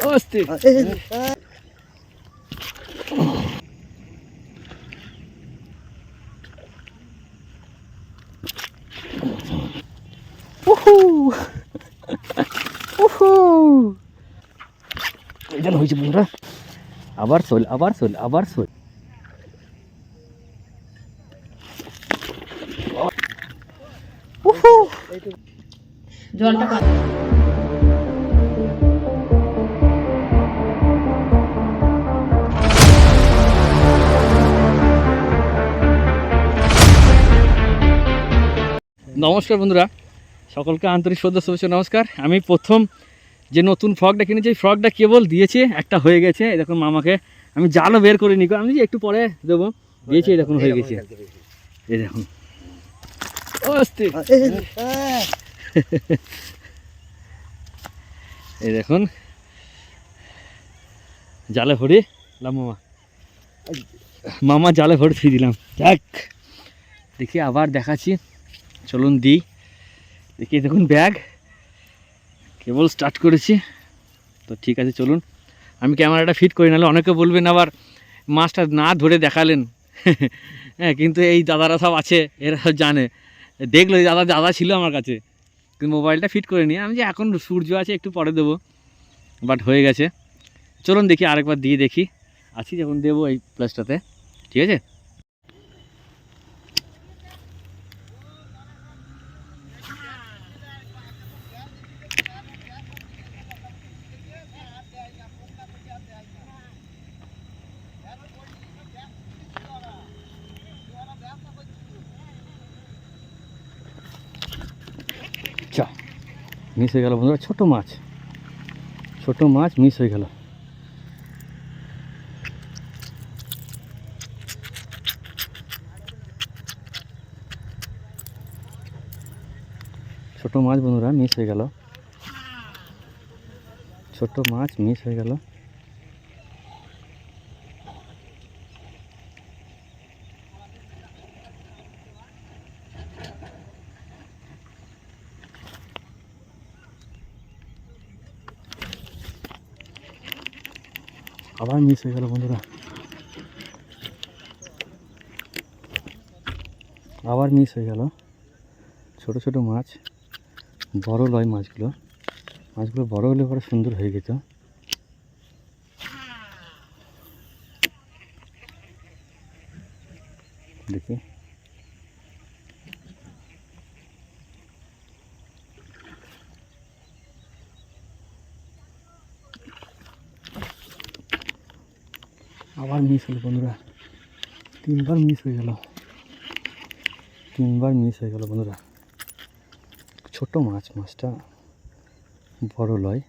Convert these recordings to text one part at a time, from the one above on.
অস্থির। যেন হয়েছে বন্ধুরা, আবার শোল, আবার শোল, আবার শোল। জলটা নমস্কার বন্ধুরা, সকলকে আন্তরিক শ্রদ্ধা শুভেচ্ছা নমস্কার। আমি প্রথম যে নতুন ফ্রকটা কিনেছি, এই ফ্রকটা কেবল দিয়েছে, একটা হয়ে গেছে। এই দেখুন মামাকে আমি জালও বের করে নিই, আমি যে একটু পরে দেবো, দিয়েছি। এই দেখুন হয়ে গেছে, এই দেখুন অস্থির। এই দেখুন জালে ভরে মামা, মামা জালে ভরে দিয়ে দিলাম। যাক, দেখি আবার দেখাচ্ছি, চলুন দিই। দেখি দেখুন ব্যাগ কেবল স্টার্ট করেছি তো, ঠিক আছে চলুন। আমি ক্যামেরাটা ফিট করি, নাহলে অনেকে বলবেন আবার মাছটা না ধরে দেখালেন। হ্যাঁ, কিন্তু এই দাদারা সব আছে, এরা সব জানে। দেখলো দাদা ছিল আমার কাছে, কিন্তু মোবাইলটা ফিট করে নিই আমি, যে এখন সূর্য আছে একটু পরে দেবো, বাট হয়ে গেছে। চলুন দেখি আরেকবার দিয়ে দেখি, আছি যখন দেবো এই প্লাসটাতে, ঠিক আছে। মিস হয়ে গেল বন্ধুরা, ছোট মাছ মিস হয়ে গেল। ছোট মাছ বন্ধুরা মিস হয়ে গেল, ছোট মাছ মিস হয়ে গেল। আবার মিস হয়ে গেল বন্ধুরা, আবার মিস হয়ে গেল। ছোট ছোট মাছ, বড় লয় মাছগুলো বড় হলে পরে সুন্দর হয়ে যেত। দেখি আবার মিস হলো বন্ধুরা, তিনবার মিস হয়ে গেল বন্ধুরা। ছোট মাছটা বড় লয়।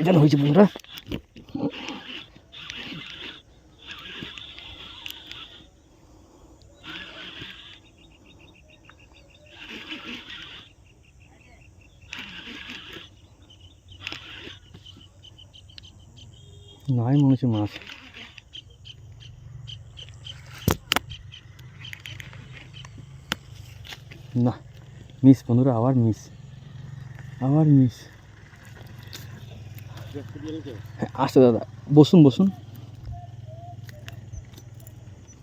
যেন হয়েছে বন্ধুরা, নাই মনে হচ্ছে মাছ। না, মিস বন্ধুরা, আবার মিস। হ্যাঁ আসতে দাদা, বসুন।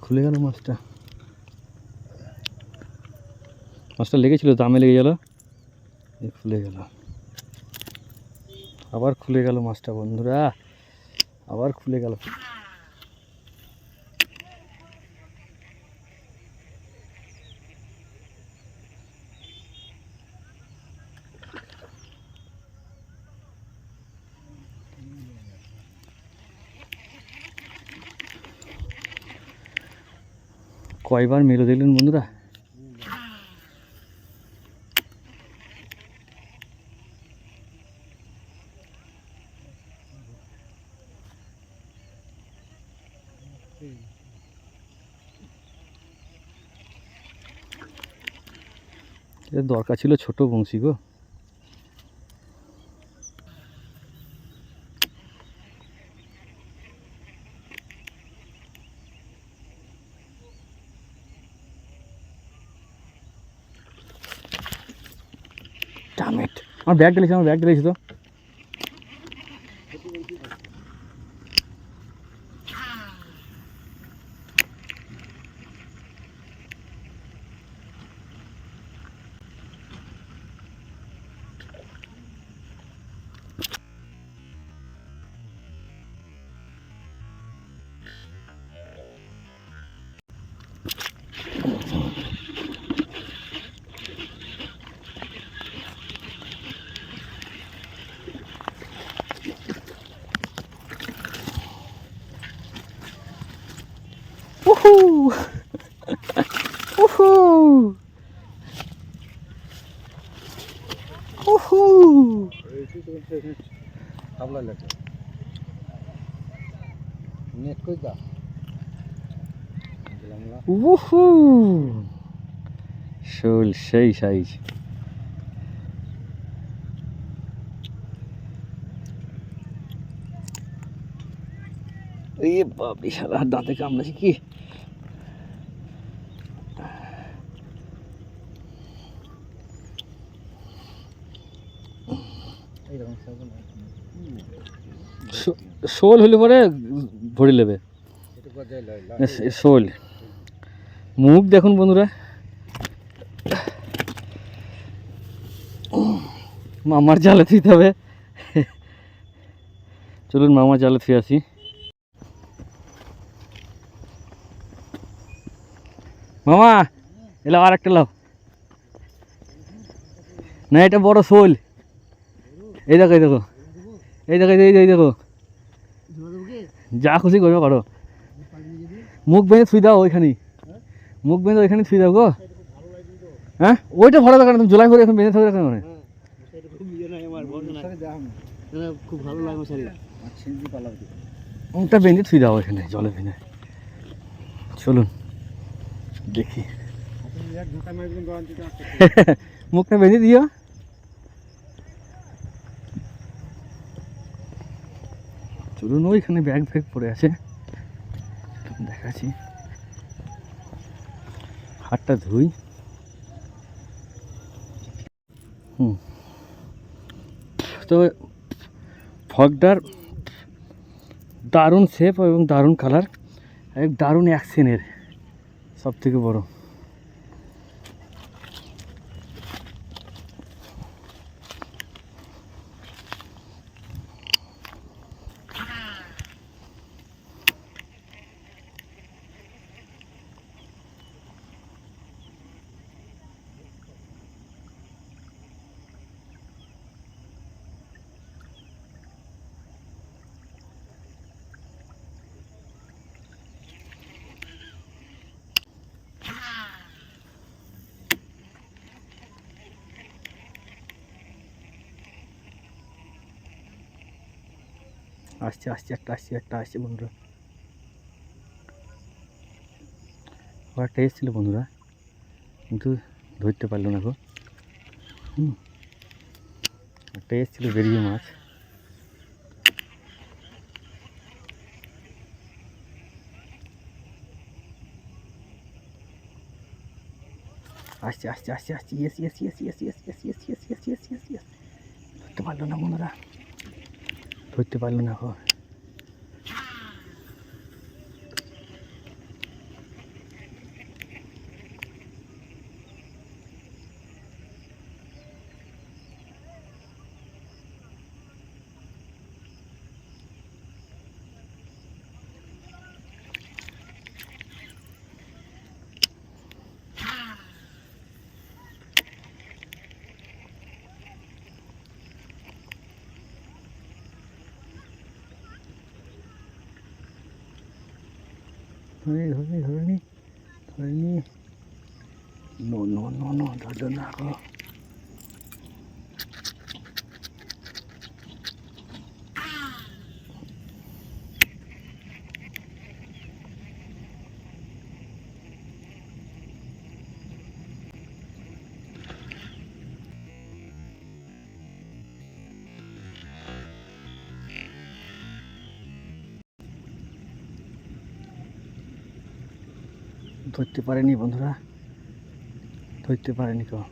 খুলে গেল মাছটা লেগেছিল, দামে লেগে গেল, খুলে গেল। আবার খুলে গেল মাছটা বন্ধুরা, আবার খুলে গেল। কয়বার মেরে দিলেন বন্ধুরা। এর দরকার ছিল ছোট বংশী গো। ডামেট, আমার ব্যাগ ঢেলেছি তো। শোল সেই সাইজ। এই বাপরে শালা দাঁতে কামড়েছে কি। শোল হলে পরে ভরে নেবে শোল। মুখ দেখুন বন্ধুরা, মামার জালে থুইতে হবে। চলুন মামার জালে থুয়ে আসি। মামা এলাও, আর একটা লাও না, এটা বড় শোল। এই দেখো এই দেখো, যা খুশি করবে করো। মুখ বেঁধে থুই দাও ওইখানেই, মুখ বেঁধে ওইখানে থুই দাও গো। হ্যাঁ ওইটা ভালো লাগে না, তুমি জোলাই করে এখন বেঁধে থাকবে কেন? খুব ভালো লাগে মুখটা বেঁধে থুই দাও ওইখানে জলে ভেঙে। চলুন দেখি, মুখটা বেঁধে দিও। চলুন ওইখানে ব্যাগ ফ্যাগ পড়ে আছে, দেখাচ্ছি। হাতটা ধুই। তো ফগটার দারুণ শেপ এবং দারুণ কালার, এক দারুণ অ্যাকশনের, সব থেকে বড়। একটা আসছে বন্ধুরা, একটা এসেছিল বন্ধুরা, কিন্তু ধরতে পারলো না গো। একটা এসেছিল বেরিয়ে মাছ। আসছে ইয়েস। ধরতে পারলো না বন্ধুরা, ধরতে পারলো না গো। ধরেনি নো ধরলো না গো। ধরতে পারেনি বন্ধুরা, ধরতে পারেনি কেউ।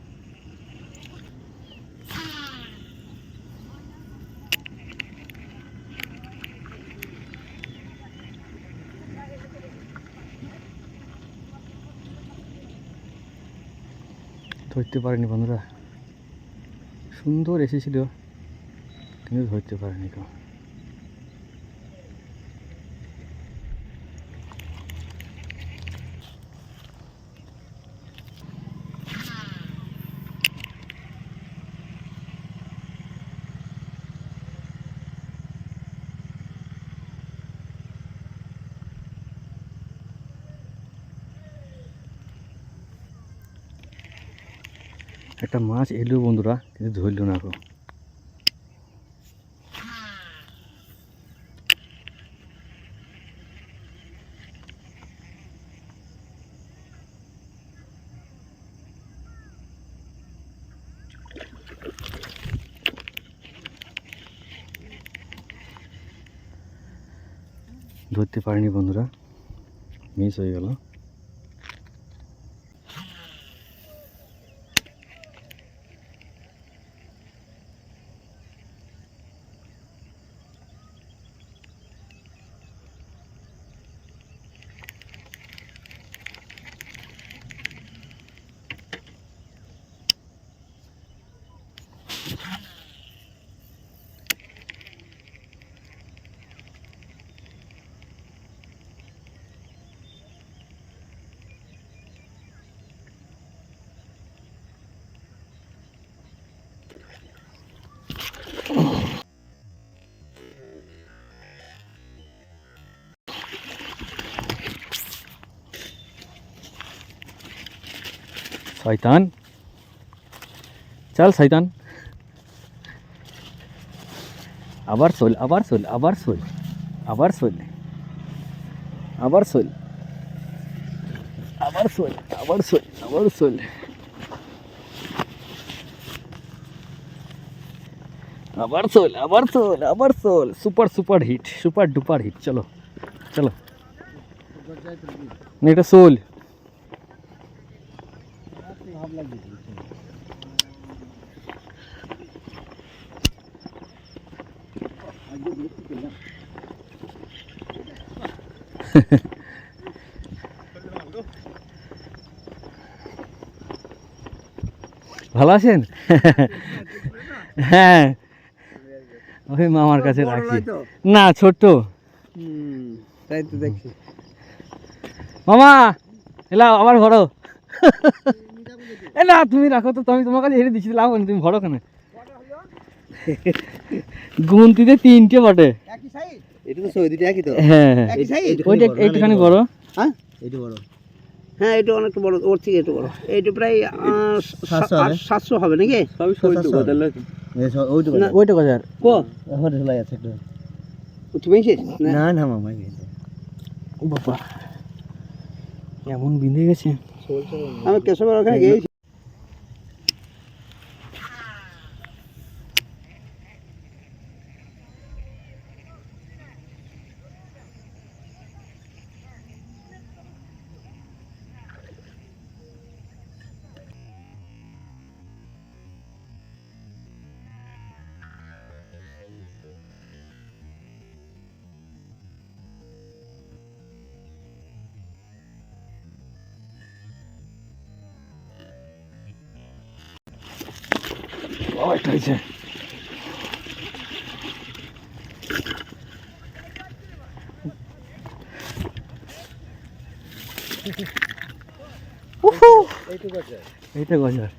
ধরতে পারেনি বন্ধুরা, সুন্দর এসেছিল কিন্তু ধরতে পারেনি কেউ। একটা মাছ এলো বন্ধুরা, কিন্তু ধরল না কেউ। ধরতে পারিনি বন্ধুরা, মিস হয়ে গেল। শয়তান, চল শয়তান, আবার শোল, আবার শোল, আবার শোল, আবার শোল, আবার শোল, আবার শোল, আবার শোল, আবার শোল, আবার শোল, আবার শোল, আবার শোল। Super super hit, super duper hit. চলো চলো, না এটা শোল। ভালো আছেন? হ্যাঁ, ওই মামার কাছে রাখি। না ছোট্ট, তাই তো দেখছি। মামা এলা আবার ভরো। এ না তুমি রাখো তো, আমি তোমার কাছে হেরে দিচ্ছি, লাভ নেই, তুমি ভরো কেন? গুনতিতে 3টে বটে। একই সাইজ? এটা তো সৌদিটা একই তো। হ্যাঁ একই সাইজ? ওইটা একটুখানি বড়। হ্যাঁ এটা বড়। হ্যাঁ এটা অনেকটা বড়, ওর থেকে একটু বড়। এইটা প্রায় 700 হবে নাকি? সবই সৌদি বদলে। ওইটা কত আর কো এখন ঝোলাই আছে একটু। তুমি কি? না না মামা গেছে। ও বাবা, এমন বিঁধে গেছে। আমি কেশবের ওখানে গিয়েছি। ওইটা হয়েছে। এইটা গজার।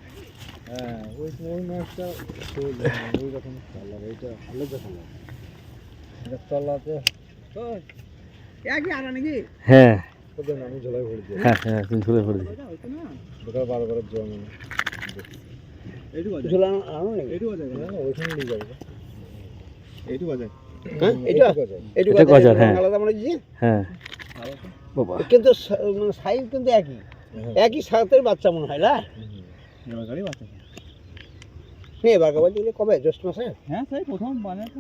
হ্যাঁ ওই মাছটা ওই রকম কালার, এইটা আলাদা কালার। এটা তলাতে একই আনা নাকি? হ্যাঁ ওদের আমি ঝোলাই ভরে দিই। হ্যাঁ হ্যাঁ, তুমি ঝুলে ভরে দিই। ওটা বারবার জমে না। ঝুলানো আনো নাকি? না ওইখানে নিয়ে যাবে। এইটু বাজার। হ্যাঁ এটা এটা গজার, হ্যাঁ। আলাদা মানে জি। হ্যাঁ বাবা, কিন্তু মানে সাইজ কিন্তু একই, একই সাথের বাচ্চা মনে হয় না? এবার গাড়ি বাচ্চা। নিয়ে বাঘা বাচ্চা কবে? জ্যৈষ্ঠ মাসে? হ্যাঁ তাই প্রথম বানাতে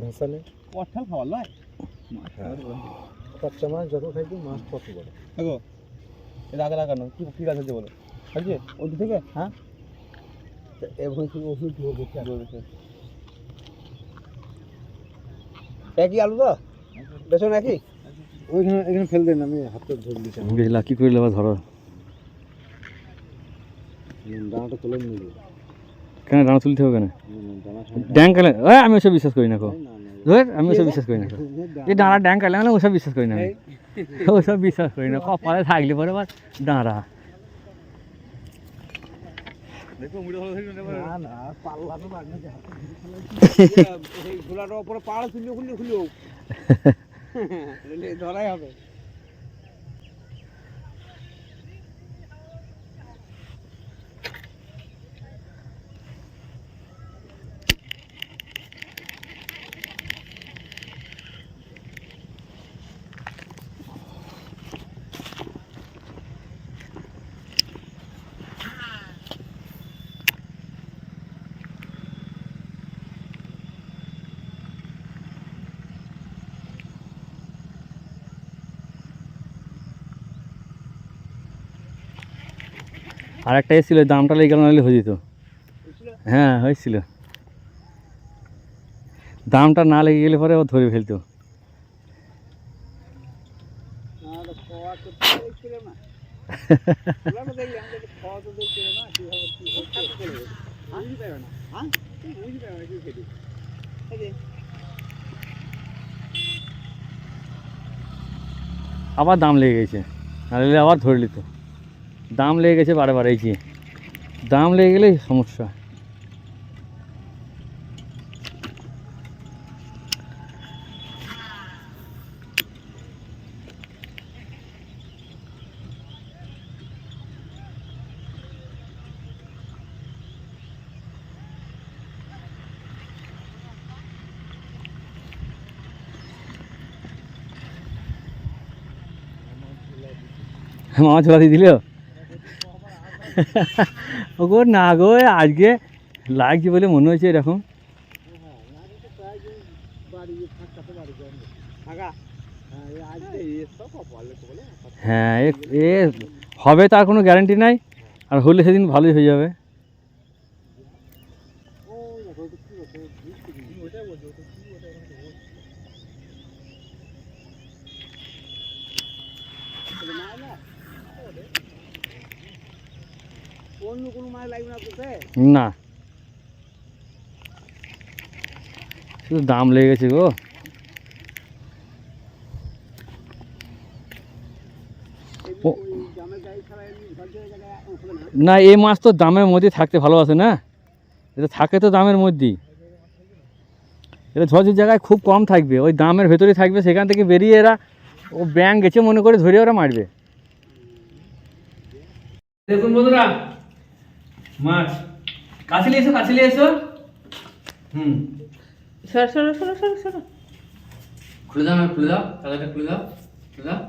ভাসালে কঠাল খাওয়া লয়। বাচ্চা মাছ যত খাইছি মাছ তত বড়। দেখো এটা আগে লাগানো কি কি গাছ আছে বলো? আছে ওই থেকে? হ্যাঁ এবং কি ওষুধ ধরবে। একই আলু তো? বেসন একই? ওইখানে এখানে ফেল দেন, আমি হাতে ধরে দিয়েছি। লাকি করে লেবা ধরো। দানাটা তুলে নিল। কেন দানা তুলতে হবে কেন? দানা ড্যাং কালে আমি ওসব বিশ্বাস করি না কো, না না ধর আমি ওসব বিশ্বাস করি না কো। এই ডাঁড়া ড্যাং কালে মানে ওসব বিশ্বাস করি না আমি, ওসব বিশ্বাস করি না। কপালে থাকলে পরে আবার ডাঁড়া। না না পাল্লা তো লাগবে যে হাতে এই গোলাটার উপরে পাড় খুললেও ধরাই হবে। আর একটা এসেছিল, দামটা লেগে গেল নাহলে হয়ে যেত। হ্যাঁ হয়েছিল, দামটা না লেগে গেলে পরে ও ধরে ফেলতো। আবার দাম লেগে গেছে, নাহলে আবার ধরে নিত। দাম লেগে গেছে বারে এই যে দাম লেগে গেলেই সমস্যা। মামা ছোলা দিয়ে দিল ও গো, না গো আজকে লাগছে বলে মনে হচ্ছে এরকম। হ্যাঁ এ হবে তার কোনো গ্যারান্টি নাই, আর হলে সেদিন ভালোই হয়ে যাবে। না শুধু দাম লেগে গেছে গো। না এই মাছ তো দামের মধ্যে থাকতে ভালোবাসে না, এটা থাকে তো দামের মধ্যেই। এটা ঝড়ঝড় জায়গায় খুব কম থাকবে, ওই দামের ভেতরেই থাকবে, সেখান থেকে বেরিয়ে এরা ও ব্যাং গেছে মনে করে ধরে ওরা মারবে। দেখুন বন্ধুরা মাছ, কাছে নিয়ে এসো, কাছে নিয়ে এসো। সরো সরো সরো সরো সরো। খুলে দাও, খুলে দাও, তালাটা খুলে দাও, খুলে দাও।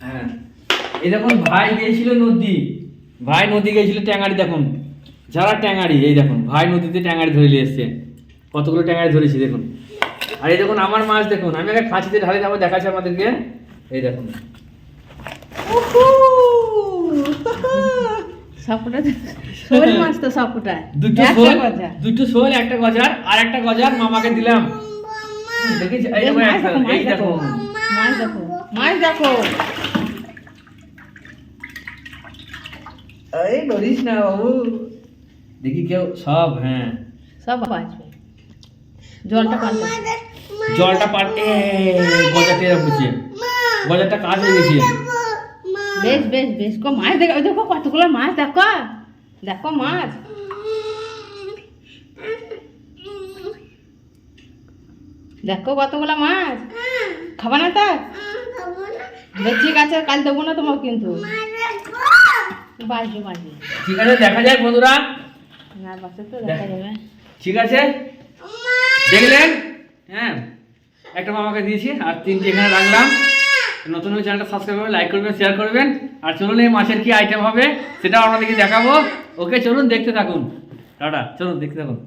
হ্যাঁ এই দেখুন ভাই গিয়েছিল নদী, ভাই নদী গিয়েছিল ট্যাঙাড়ি, দেখুন যারা ট্যাঙাড়ি, এই দেখুন ভাই নদীতে ট্যাঙাড়ি ধরে নিয়ে এসছে, কতগুলো ট্যাঙাড়ি ধরেছি দেখুন। আর এই দেখুন আমার মাছ দেখুন, আমি আগে খাঁচিতে ঢালি তারপর দেখাচ্ছি আমাদেরকে। এই দেখুন সাপুটা শোল মাছ তো সাপুটা দুটো শোল, একটা গজার, আর একটা গজার মামাকে দিলাম। দেখিস এই দেখো, এই দেখো মাছ দেখো, মাছ দেখো। এই ধরিস না বাবু, দেখি কেউ সব। হ্যাঁ সব বাঁচবে, জলটা পাল্টে, জলটা পাল্টে গজাতে বুঝছে, গজারটা কাজ হয়ে গেছে। বেশ বেশ বেশ কো মাছ দেখো, ওই দেখো কতগুলো মাছ দেখো, দেখো মাছ। দেখো কতগুলো মাছ, খাবা না তা? ঠিক আছে, কাল দেবো না তোমাকে কিন্তু। বাজবে বাজবে, ঠিক আছে দেখা যাক বন্ধুরা, না বাসে তো দেখা যাবে। ঠিক আছে দেখলেন। হ্যাঁ একটা মামাকে দিয়েছি আর তিনটে এখানে রাখলাম। নতুন হলে চ্যানেলটা সাবস্ক্রাইব করবেন, লাইক করবেন, শেয়ার করবেন। আর চলুন এই মাছের কি আইটেম হবে সেটাও আপনাদেরকে দেখাবো। ওকে চলুন দেখতে থাকুন, টাটা, চলুন দেখতে থাকুন।